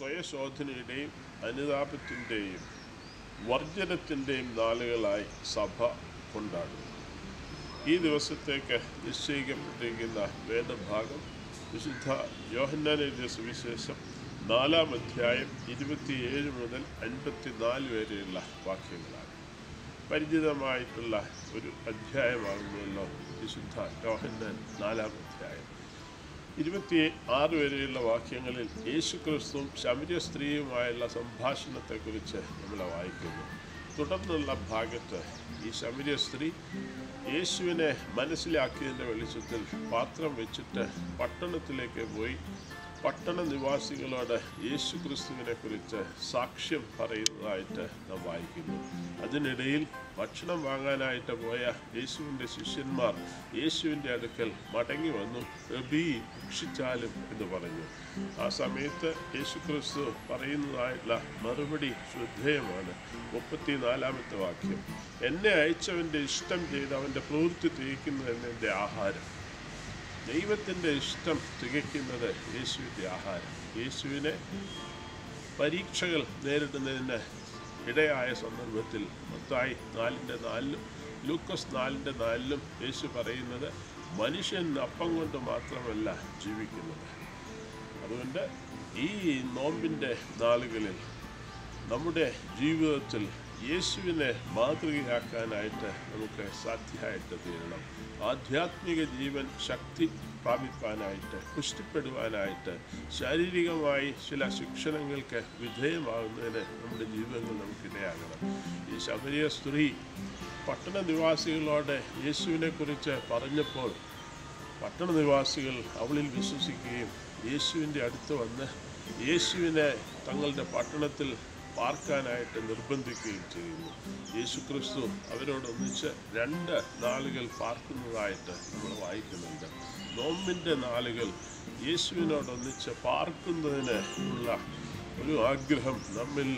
സ്വയശോധനയുടെയും അനുതാപത്തിൻ്റെയും വർജനത്തിൻ്റെയും നാളുകളായി സഭ കൊണ്ടാടുന്നു. ഈ ദിവസത്തേക്ക് നിശ്ചയിക്കപ്പെട്ടിരിക്കുന്ന വേദഭാഗം വിശുദ്ധ യോഹന്നാൻ എഴുതിയ സുവിശേഷം 4-ാം അധ്യായം 27 മുതൽ 54 വരെയുള്ള വാക്യങ്ങളാണ്. പരിചിതമായിട്ടുള്ള ഒരു അധ്യായമാകുന്നല്ലോ വിശുദ്ധ യോഹന്നാൻ 4-ാം അധ്യായം. 26 വരെയുള്ള വാക്യങ്ങളിൽ യേശുക്രിസ്തുവും ശമര്യ സ്ത്രീയുമായുള്ള സംഭാഷണത്തെക്കുറിച്ച് നമ്മൾ വായിക്കുന്നു. തുടർന്നുള്ള ഭാഗത്ത് ഈ ശമര്യ സ്ത്രീ യേശുവിനെ മനസ്സിലാക്കിയതിൻ്റെ വെളിച്ചത്തിൽ പാത്രം വെച്ചിട്ട് പട്ടണത്തിലേക്ക് പോയി പട്ടണ നിവാസികളോട് യേശു ക്രിസ്തുവിനെ കുറിച്ച് സാക്ഷ്യം പറയുന്നതായിട്ട് നാം വായിക്കുന്നു. അതിനിടയിൽ ഭക്ഷണം വാങ്ങാനായിട്ട് പോയ യേശുവിൻ്റെ ശിഷ്യന്മാർ യേശുവിൻ്റെ അടുക്കൽ മടങ്ങി വന്നു, റബ്ബീ ഭക്ഷിച്ചാലും എന്ന് പറഞ്ഞു. ആ സമയത്ത് യേശു ക്രിസ്തു പറയുന്നതായിട്ടുള്ള മറുപടി ശ്രദ്ധേയമാണ്. 34-ാമത്തെ വാക്യം, എന്നെ അയച്ചവൻ്റെ ഇഷ്ടം ചെയ്ത് അവൻ്റെ പ്രവൃത്തി തികയ്ക്കുന്നതന്നെ എൻ്റെ ആഹാരം. ദൈവത്തിൻ്റെ ഇഷ്ടം തികയ്ക്കുന്നത് യേശുവിൻ്റെ ആഹാരം. യേശുവിനെ പരീക്ഷകൾ നേരിടുന്നതിന് ഇടയായ സന്ദർഭത്തിൽ മത്തായി 4:4 ലൂക്കോസ് 4:4 യേശു പറയുന്നത് മനുഷ്യൻ അപ്പം കൊണ്ട് മാത്രമല്ല ജീവിക്കുന്നത്. അതുകൊണ്ട് ഈ നോമ്പിൻ്റെ നാളുകളിൽ നമ്മുടെ ജീവിതത്തിൽ യേശുവിനെ മാതൃകയാക്കാനായിട്ട് നമുക്ക് സാധ്യമായിട്ട് തീരണം. ആധ്യാത്മിക ജീവൻ ശക്തി പ്രാപിപ്പാനായിട്ട്, പുഷ്ടിപ്പെടുവാനായിട്ട്, ശാരീരികമായി ചില ശിക്ഷണങ്ങൾക്ക് വിധേയമാകുന്നതിന് നമ്മുടെ ജീവിതങ്ങൾ നമുക്കിടയാകണം. ഈ ശമര്യ സ്ത്രീ പട്ടണ നിവാസികളോട് യേശുവിനെക്കുറിച്ച് പറഞ്ഞപ്പോൾ പട്ടണ നിവാസികൾ അവളിൽ വിശ്വസിക്കുകയും യേശുവിൻ്റെ അടുത്ത് വന്ന് യേശുവിനെ തങ്ങളുടെ പട്ടണത്തിൽ പാർക്കാനായിട്ട് നിർബന്ധിക്കുകയും ചെയ്യുന്നു. യേശുക്രിസ്തു അവരോടൊന്നിച്ച് 2 നാളുകൾ പാർക്കുന്നതായിട്ട് നമ്മൾ വായിക്കുന്നുണ്ട്. നോമ്പിൻ്റെ നാളുകൾ യേശുവിനോടൊന്നിച്ച് പാർക്കുന്നതിന് ഉള്ള ഒരു ആഗ്രഹം നമ്മിൽ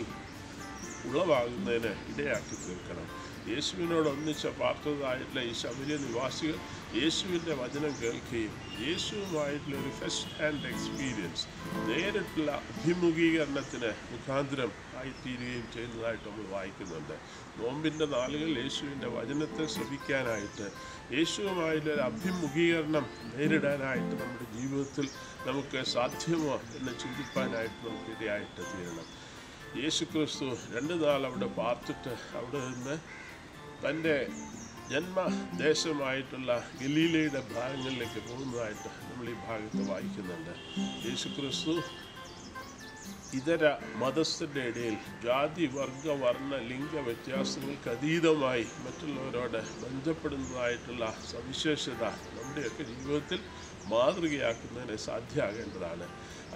ഉളവാകുന്നതിന് ഇടയാക്കി തീർക്കണം. യേശുവിനോടൊന്നിച്ച് പാർത്തതായിട്ടുള്ള ഈ ശമര്യ നിവാസികൾ യേശുവിൻ്റെ വചനം കേൾക്കുകയും യേശുവുമായിട്ടുള്ള ഒരു ഫസ്റ്റ് ഹാൻഡ് എക്സ്പീരിയൻസ്, നേരിട്ടുള്ള അഭിമുഖീകരണത്തിന് മുഖാന്തരം ആയിത്തീരുകയും ചെയ്യുന്നതായിട്ട് നമ്മൾ വായിക്കുന്നുണ്ട്. നോമ്പിൻ്റെ നാളുകൾ യേശുവിൻ്റെ വചനത്തെ ശ്രമിക്കാനായിട്ട്, യേശുവുമായിട്ടുള്ളൊരു അഭിമുഖീകരണം നേരിടാനായിട്ട് നമ്മുടെ ജീവിതത്തിൽ നമുക്ക് സാധ്യമോ എന്ന് ചിന്തിപ്പാനായിട്ട് നമുക്ക് ഇടയായിട്ട് തീരണം. യേശുക്രിസ്തു 2 നാൾ അവിടെ പാർത്തിട്ട് അവിടെ നിന്ന് തൻ്റെ ജന്മദേശമായിട്ടുള്ള ഗലീലയുടെ ഭാഗങ്ങളിലേക്ക് പോകുന്നതായിട്ട് നമ്മൾ ഈ ഭാഗത്ത് വായിക്കുന്നുണ്ട്. യേശുക്രിസ്തു ഇതര മതസ്ഥരുടെ ഇടയിൽ ജാതി, വർഗ, വർണ്ണ, ലിംഗ വ്യത്യാസങ്ങൾക്ക് അതീതമായി മറ്റുള്ളവരോട് ബന്ധപ്പെടുന്നതായിട്ടുള്ള സവിശേഷത നമ്മുടെയൊക്കെ ജീവിതത്തിൽ മാതൃകയാക്കുന്നതിന് സാധ്യമാകേണ്ടതാണ്.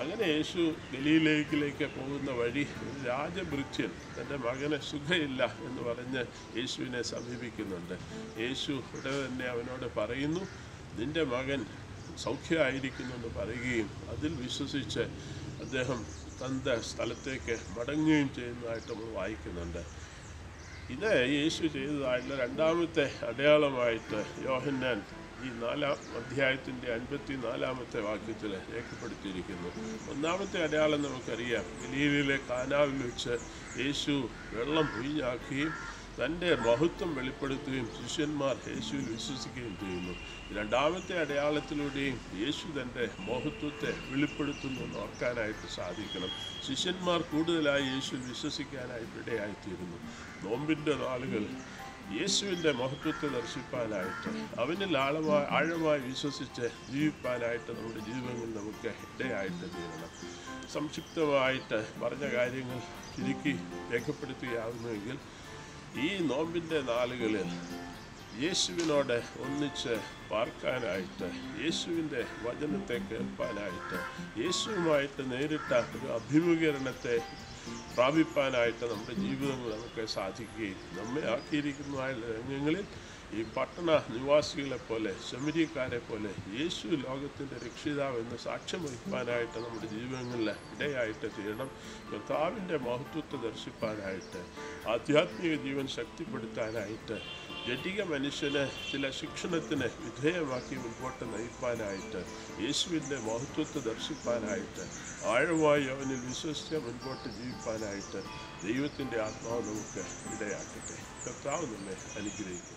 അങ്ങനെ യേശു ഗലീലയിലേക്ക് പോകുന്ന വഴി ഒരു രാജഭൃത്യൻ തൻ്റെ മകന് സുഖമില്ല എന്ന് പറഞ്ഞ് യേശുവിനെ സമീപിക്കുന്നുണ്ട്. യേശു ഉടനെ തന്നെ അവനോട് പറയുന്നു, നിൻ്റെ മകൻ സൗഖ്യമായിരിക്കുന്നു എന്ന് പറയുകയും അതിൽ വിശ്വസിച്ച് അദ്ദേഹം തൻ്റെ സ്ഥലത്തേക്ക് മടങ്ങുകയും ചെയ്യുന്നതായിട്ട് നമ്മൾ വായിക്കുന്നുണ്ട്. ഇത് യേശു ചെയ്തതായിട്ടുള്ള 2ാമത്തെ അടയാളമായിട്ട് യോഹന്നാൻ ഈ 4-ാം അധ്യായത്തിൻ്റെ 54-ാമത്തെ വാക്യത്തിൽ രേഖപ്പെടുത്തിയിരിക്കുന്നു. 1-ാമത്തെ അടയാളം നമുക്കറിയാം. ഗലീലയിലെ കാനാവിൽ വെച്ച് യേശു വെള്ളം വീഞ്ഞാക്കുകയും തൻ്റെ മഹത്വം വെളിപ്പെടുത്തുകയും ശിഷ്യന്മാർ യേശുവിൽ വിശ്വസിക്കുകയും ചെയ്യുന്നു. 2ാമത്തെ അടയാളത്തിലൂടെയും യേശു തൻ്റെ മഹത്വത്തെ വെളിപ്പെടുത്തുന്നു എന്ന് ഓർക്കാനായിട്ട് സാധിക്കണം. ശിഷ്യന്മാർ കൂടുതലായി യേശുവിൽ വിശ്വസിക്കാനായിട്ട് ഇടയായിത്തീരുന്നു. നോമ്പിൻ്റെ നാളുകൾ യേശുവിൻ്റെ മഹത്വത്തെ ദർശിപ്പാനായിട്ട്, അവനിൽ ആഴമായി വിശ്വസിച്ച് ജീവിപ്പാനായിട്ട് നമ്മുടെ ജീവിതങ്ങളിൽ നമുക്ക് ഇടയായിട്ട് തീരണം. സംക്ഷിപ്തമായിട്ട് പറഞ്ഞ കാര്യങ്ങൾ ചുരുക്കി രേഖപ്പെടുത്തുകയാകുന്നുവെങ്കിൽ ഈ നോമ്പിൻ്റെ നാളുകളിൽ യേശുവിനോട് ഒന്നിച്ച് പാർക്കാനായിട്ട്, യേശുവിൻ്റെ വചനത്തെ കേൾപ്പാനായിട്ട്, യേശുവുമായിട്ട് നേരിട്ട ഒരു അഭിമുഖീകരണത്തെ പ്രാപിപ്പാനായിട്ട് നമ്മുടെ ജീവിതങ്ങൾ നമുക്ക് സാധിക്കുകയും നമ്മെ ആക്കിയിരിക്കുന്നതായ രംഗങ്ങളിൽ ഈ പട്ടണ നിവാസികളെ പോലെ ശമരിയക്കാരെ പോലെ യേശു ലോകത്തിൻ്റെ രക്ഷിതാവെന്ന് സാക്ഷ്യം വഹിക്കാനായിട്ട് നമ്മുടെ ജീവിതങ്ങളിൽ ഇടയായിട്ട് തീരണം. കർത്താവിൻ്റെ മഹത്വത്തെ ദർശിപ്പാനായിട്ട്, ആധ്യാത്മിക ജീവൻ ശക്തിപ്പെടുത്താനായിട്ട്, ജഡിക മനുഷ്യനെ ചില ശിക്ഷണത്തിന് വിധേയമാക്കി മുൻപോട്ട് നയിപ്പാനായിട്ട്, യേശുവിൻ്റെ മഹത്വത്തെ ദർശിപ്പാനായിട്ട്, ആഴമായി അവനിൽ വിശ്വസിച്ച് മുൻപോട്ട് ജീവിപ്പാനായിട്ട് ദൈവത്തിൻ്റെ ആത്മാവ് നമുക്ക് ഇടയാക്കട്ടെ. കർത്താവ് നമ്മെ അനുഗ്രഹിക്കട്ടെ.